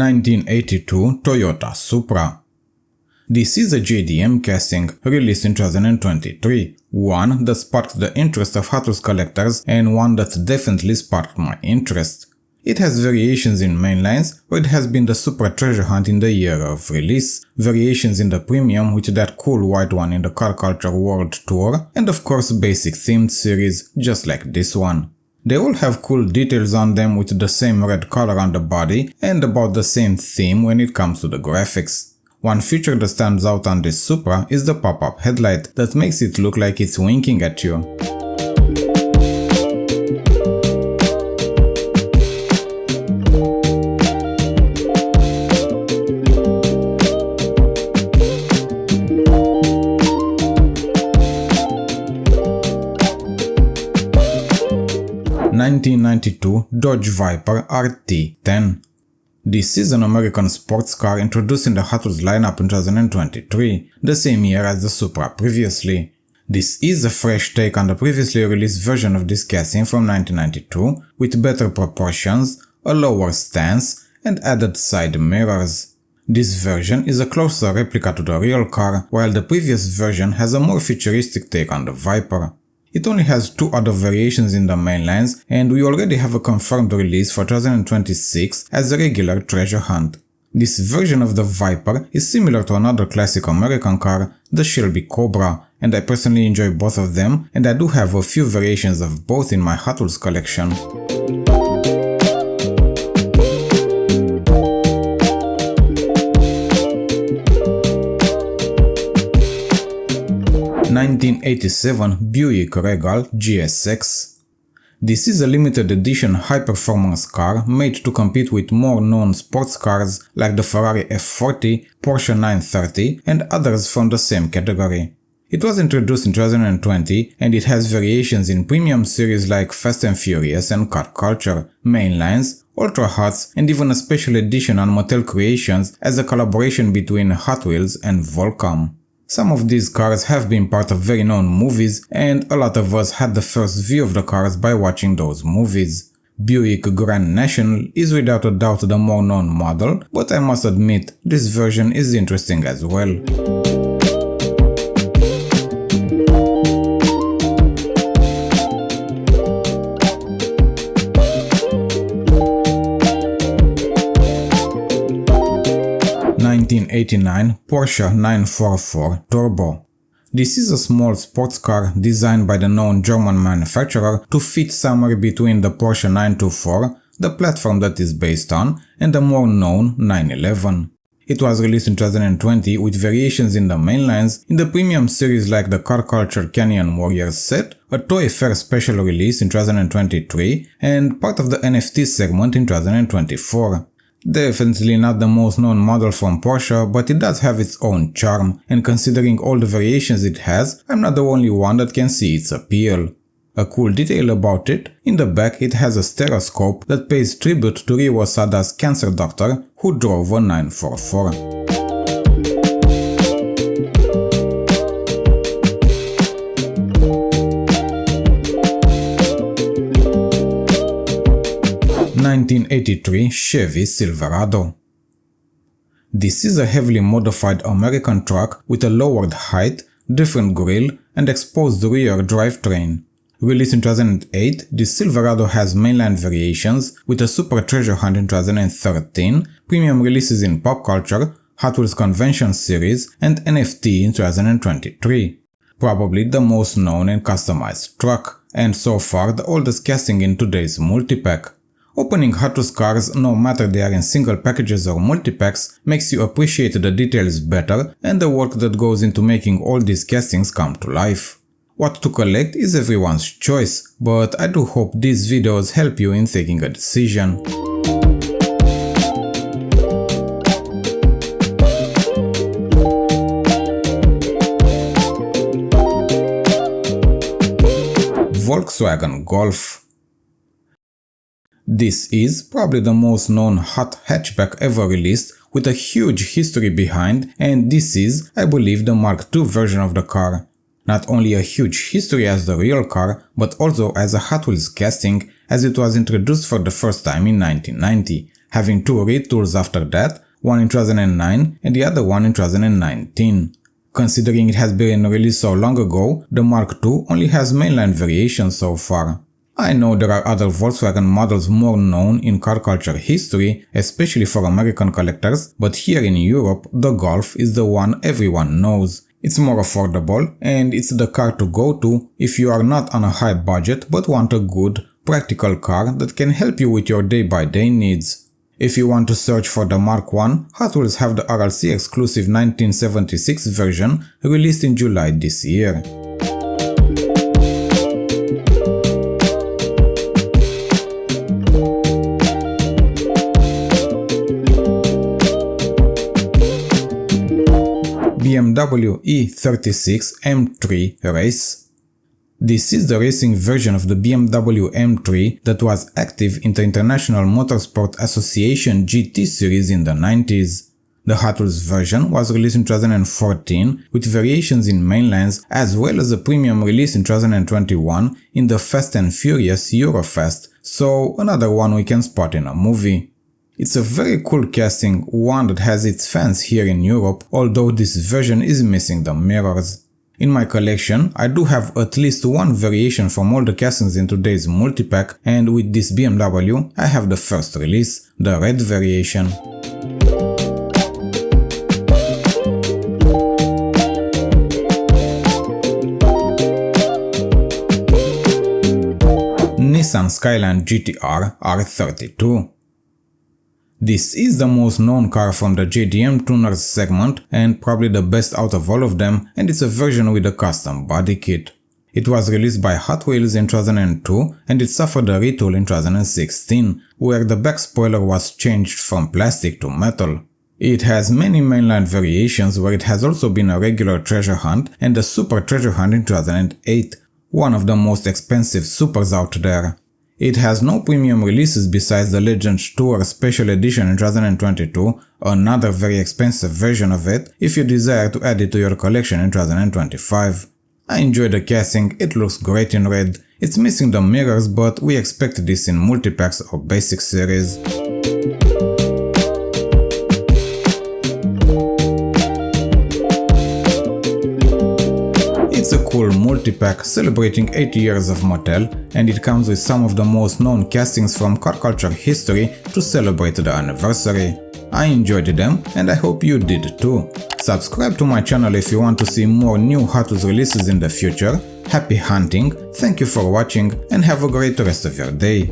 1982 Toyota Supra. This is a JDM casting released in 2023, one that sparked the interest of Hot Wheels collectors and one that definitely sparked my interest. It has variations in mainlines, where it has been the Supra treasure hunt in the year of release, variations in the premium with that cool white one in the car culture world tour, and of course basic themed series just like this one. They all have cool details on them with the same red color on the body and about the same theme when it comes to the graphics. One feature that stands out on this Supra is the pop-up headlight that makes it look like it's winking at you. (1992) Dodge Viper RT10. This is an American sports car introduced in the Hot Wheels lineup in 2023, the same year as the Supra previously. This is a fresh take on the previously released version of this casting from 1992, with better proportions, a lower stance, and added side mirrors. This version is a closer replica to the real car, while the previous version has a more futuristic take on the Viper. It only has two other variations in the mainlines, and we already have a confirmed release for 2026 as a regular treasure hunt. This version of the Viper is similar to another classic American car, the Shelby Cobra, and I personally enjoy both of them, and I do have a few variations of both in my Hot Wheels collection. (1987) Buick Regal GSX. This is a limited edition high-performance car made to compete with more known sports cars like the Ferrari F40, Porsche 930 and others from the same category. It was introduced in 2020 and it has variations in premium series like Fast and Furious and Car Culture, mainlines, Ultra Hots and even a special edition on Mattel Creations as a collaboration between Hot Wheels and Volcom. Some of these cars have been part of very known movies, and a lot of us had the first view of the cars by watching those movies. Buick Grand National is without a doubt the more known model, but I must admit this version is interesting as well. (1989) Porsche 944 Turbo. This is a small sports car designed by the known German manufacturer to fit somewhere between the Porsche 924, the platform that is based on, and the more known 911. It was released in 2020 with variations in the mainlines, in the premium series like the Car Culture Canyon Warriors set, a Toy Fair special release in 2023, and part of the NFT segment in 2024. Definitely not the most known model from Porsche, but it does have its own charm, and considering all the variations it has, I'm not the only one that can see its appeal. A cool detail about it, in the back it has a stereoscope that pays tribute to Ryo Osada's cancer doctor who drove a 944. (1983) Chevy Silverado. This is a heavily modified American truck with a lowered height, different grille, and exposed rear drivetrain. Released in 2008, the Silverado has mainline variations with a Super Treasure Hunt in 2013, premium releases in pop culture, Hot Wheels Convention series, and NFT in 2023. Probably the most known and customized truck, and so far the oldest casting in today's multipack. Opening Hot Wheels cars, no matter they are in single packages or multipacks, makes you appreciate the details better and the work that goes into making all these castings come to life. What to collect is everyone's choice, but I do hope these videos help you in taking a decision. Volkswagen Golf. This is probably the most known hot hatchback ever released, with a huge history behind, and this is, I believe, the Mark II version of the car. Not only a huge history as the real car, but also as a Hot Wheels casting, as it was introduced for the first time in 1990. having 2 retools after that, one in 2009 and the other one in 2019. Considering it has been released so long ago, the Mark II only has mainline variations so far. I know there are other Volkswagen models more known in car culture history, especially for American collectors, but here in Europe, the Golf is the one everyone knows. It's more affordable and it's the car to go to if you are not on a high budget but want a good, practical car that can help you with your day-by-day needs. If you want to search for the Mark I, Hot Wheels have the RLC exclusive 1976 version released in July this year. BMW E36 M3 Race. This is the racing version of the BMW M3 that was active in the International Motorsport Association GT series in the 90s. The Hot Wheels version was released in 2014 with variations in mainlines as well as a premium release in 2021 in the Fast and Furious Eurofest, so another one we can spot in a movie. It's a very cool casting, one that has its fans here in Europe, although this version is missing the mirrors. In my collection, I do have at least one variation from all the castings in today's multipack, and with this BMW, I have the first release, the red variation. Nissan Skyline GT-R R32. This is the most known car from the JDM tuners segment and probably the best out of all of them, and it's a version with a custom body kit. It was released by Hot Wheels in 2002 and it suffered a retool in 2016, where the back spoiler was changed from plastic to metal. It has many mainline variations where it has also been a regular treasure hunt and a super treasure hunt in 2008, one of the most expensive supers out there. It has no premium releases besides the Legends Tour Special Edition in 2022, another very expensive version of it if you desire to add it to your collection in 2025. I enjoy the casting, it looks great in red, it's missing the mirrors but we expect this in multipacks or basic series. It's a cool multipack celebrating 80 years of Mattel, and it comes with some of the most known castings from car culture history to celebrate the anniversary. I enjoyed them and I hope you did too. Subscribe to my channel if you want to see more new Hot Wheels releases in the future. Happy hunting, thank you for watching and have a great rest of your day.